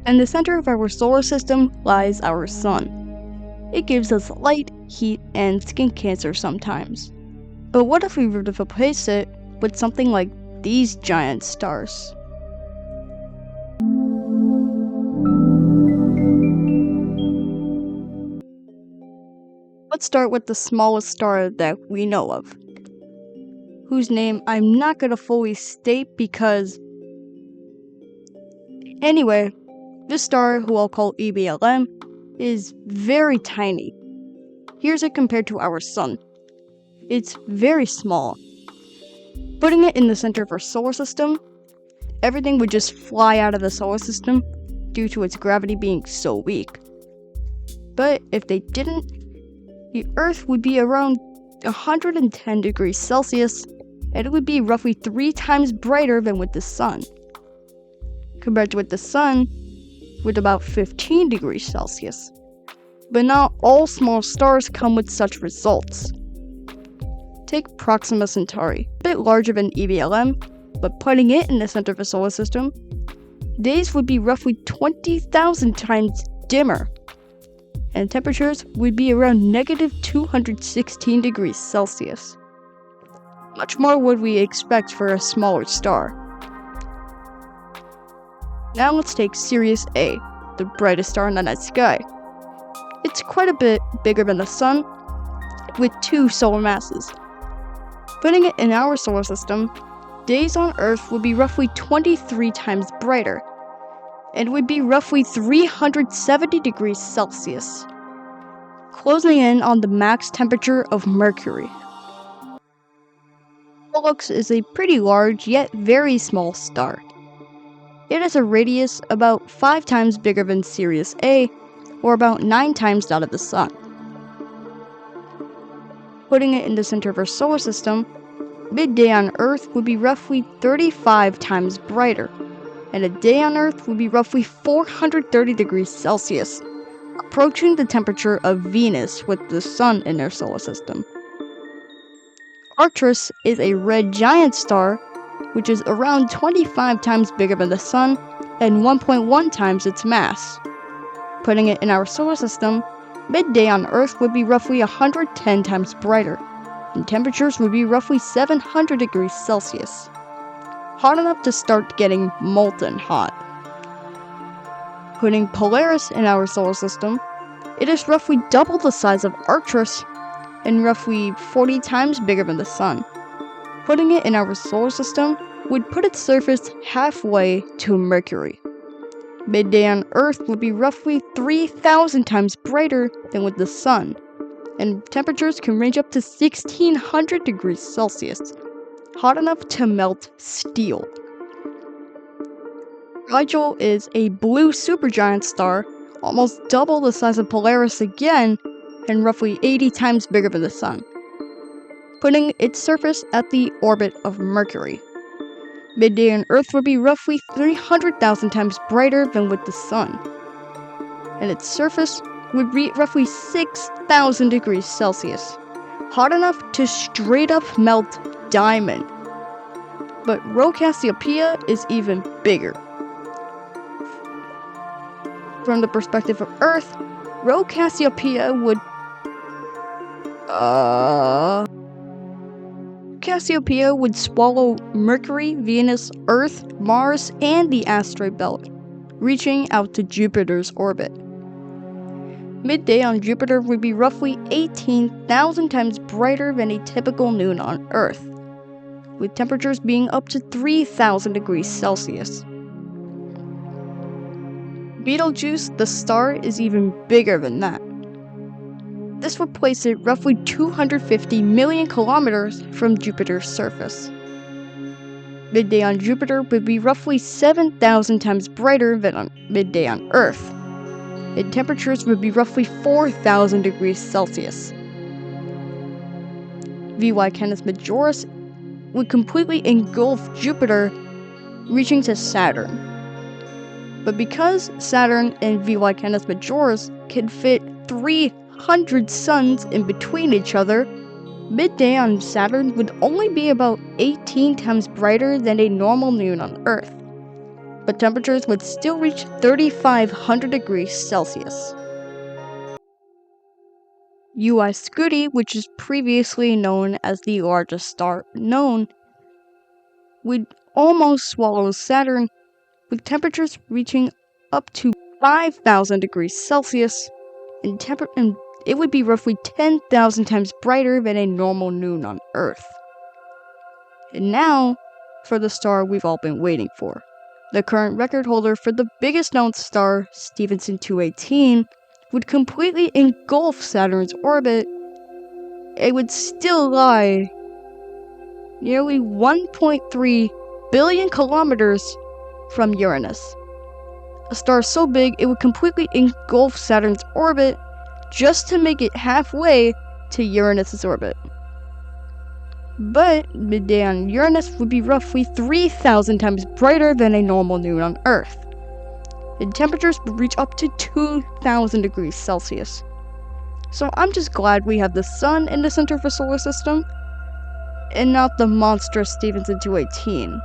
In the center of our solar system lies our sun. It gives us light, heat, and skin cancer sometimes. But what if we were to replace it with something like these giant stars? Let's start with the smallest star that we know of, whose name I'm not going to fully state because... Anyway, this star, who I'll call EBLM, is very tiny. Here's it compared to our sun. It's very small. Putting it in the center of our solar system, everything would just fly out of the solar system due to its gravity being so weak. But if they didn't, the Earth would be around 110 degrees Celsius, and it would be roughly 3 times brighter than with the sun. Compared to with the sun, with about 15 degrees Celsius. But not all small stars come with such results. Take Proxima Centauri, a bit larger than EBLM, but putting it in the center of the solar system, days would be roughly 20,000 times dimmer, and temperatures would be around negative 216 degrees Celsius. Much more would we expect for a smaller star. Now let's take Sirius A, the brightest star in the night sky. It's quite a bit bigger than the sun, with 2 solar masses. Putting it in our solar system, days on Earth would be roughly 23 times brighter, and would be roughly 370 degrees Celsius, closing in on the max temperature of Mercury. Pollux is a pretty large yet very small star. It has a radius about 5 times bigger than Sirius A, or about 9 times that of the sun. Putting it in the center of our solar system, midday on Earth would be roughly 35 times brighter, and a day on Earth would be roughly 430 degrees Celsius, approaching the temperature of Venus with the sun in their solar system. Arcturus is a red giant star, which is around 25 times bigger than the sun and 1.1 times its mass. Putting it in our solar system, midday on Earth would be roughly 110 times brighter, and temperatures would be roughly 700 degrees Celsius. Hot enough to start getting molten hot. Putting Polaris in our solar system, it is roughly double the size of Arcturus and roughly 40 times bigger than the sun. Putting it in our solar system would put its surface halfway to Mercury. Midday on Earth would be roughly 3,000 times brighter than with the sun, and temperatures can range up to 1,600 degrees Celsius, hot enough to melt steel. Rigel is a blue supergiant star, almost double the size of Polaris again, and roughly 80 times bigger than the sun, putting its surface at the orbit of Mercury. Midday on Earth would be roughly 300,000 times brighter than with the sun, and its surface would be roughly 6,000 degrees Celsius, hot enough to straight up melt diamond. But Rho Cassiopeia is even bigger. From the perspective of Earth, Rho Cassiopeia would Cassiopeia would swallow Mercury, Venus, Earth, Mars, and the asteroid belt, reaching out to Jupiter's orbit. Midday on Jupiter would be roughly 18,000 times brighter than a typical noon on Earth, with temperatures being up to 3,000 degrees Celsius. Betelgeuse, the star, is even bigger than that. This would place it roughly 250 million kilometers from Jupiter's surface. Midday on Jupiter would be roughly 7,000 times brighter than on midday on Earth, and temperatures would be roughly 4,000 degrees Celsius. VY Canis Majoris would completely engulf Jupiter, reaching to Saturn. But because Saturn and VY Canis Majoris can fit 300 suns in between each other, midday on Saturn would only be about 18 times brighter than a normal noon on Earth. but temperatures would still reach 3,500 degrees Celsius. UI Scuti, which is previously known as the largest star known, would almost swallow Saturn, with temperatures reaching up to 5,000 degrees Celsius, and it would be roughly 10,000 times brighter than a normal noon on Earth. And now, for the star we've all been waiting for. The current record holder for the biggest known star, Stephenson 218, would completely engulf Saturn's orbit. It would still lie nearly 1.3 billion kilometers from Uranus. A star so big it would completely engulf Saturn's orbit just to make it halfway to Uranus's orbit. But midday on Uranus would be roughly 3,000 times brighter than a normal noon on Earth, and temperatures would reach up to 2,000 degrees Celsius. So I'm just glad we have the Sun in the center of the solar system, and not the monstrous Stephenson 218.